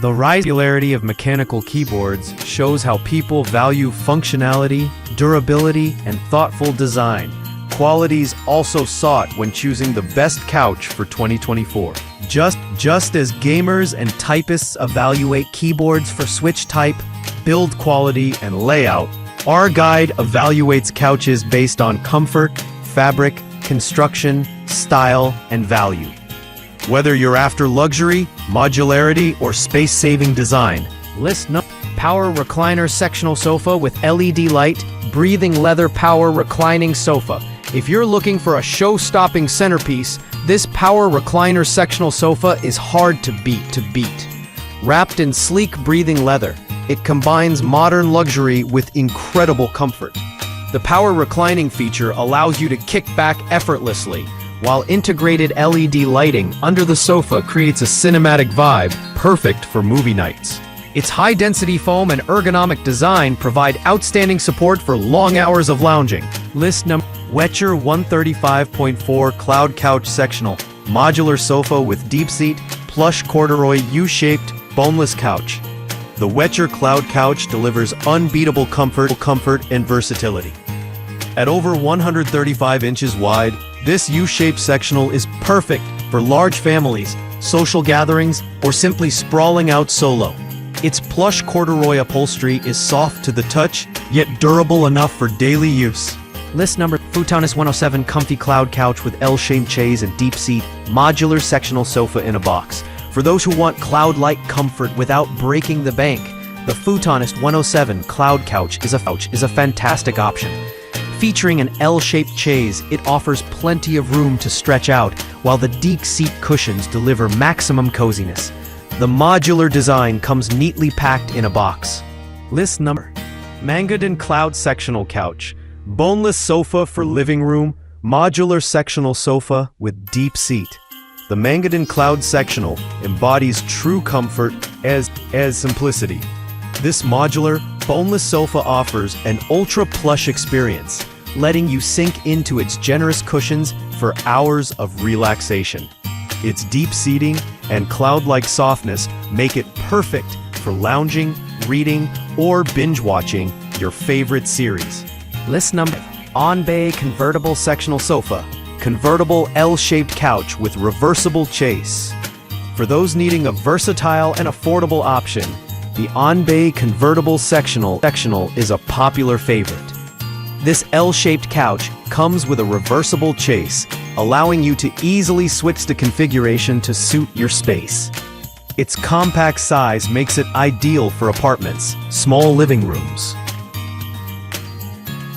The popularity of mechanical keyboards shows how people value functionality, durability, and thoughtful design. Qualities also sought when choosing the best couch for 2024. Just as gamers and typists evaluate keyboards for switch type, build quality, and layout, our guide evaluates couches based on comfort, fabric, construction, style, and value. Whether you're after luxury, modularity, or space-saving design, Power recliner sectional sofa with LED light, breathing leather power reclining sofa. If you're looking for a show-stopping centerpiece, this power recliner sectional sofa is hard to beat. Wrapped in sleek breathing leather, it combines modern luxury with incredible comfort. The power reclining feature allows you to kick back effortlessly, while integrated LED lighting under the sofa creates a cinematic vibe, perfect for movie nights. Its high-density foam and ergonomic design provide outstanding support for long hours of lounging. Weture 135.4 Cloud Couch Sectional, modular sofa with deep seat, plush corduroy U-shaped, boneless couch. The Weture Cloud Couch delivers unbeatable comfort and versatility. At over 135 inches wide, this U-shaped sectional is perfect for large families, social gatherings, or simply sprawling out solo. Its plush corduroy upholstery is soft to the touch, yet durable enough for daily use. Futonist 107 Comfy Cloud Couch with L-shaped chaise and deep seat, modular sectional sofa in a box. For those who want cloud-like comfort without breaking the bank, the Futonist 107 Cloud Couch is a fantastic option. Featuring an L-shaped chaise, it offers plenty of room to stretch out, while the deep seat cushions deliver maximum coziness. The modular design comes neatly packed in a box. Mangodan Cloud Sectional Couch, boneless sofa for living room, modular sectional sofa with deep seat. The Mangodan Cloud Sectional embodies true comfort as simplicity. This modular, boneless sofa offers an ultra-plush experience, letting you sink into its generous cushions for hours of relaxation. Its deep seating and cloud-like softness make it perfect for lounging, reading, or binge-watching your favorite series. Honbay Convertible Sectional Sofa, convertible L-shaped couch with reversible chaise. For those needing a versatile and affordable option, the honbay Convertible Sectional is a popular favorite. This L-shaped couch comes with a reversible chaise, allowing you to easily switch the configuration to suit your space. Its compact size makes it ideal for apartments, small living rooms,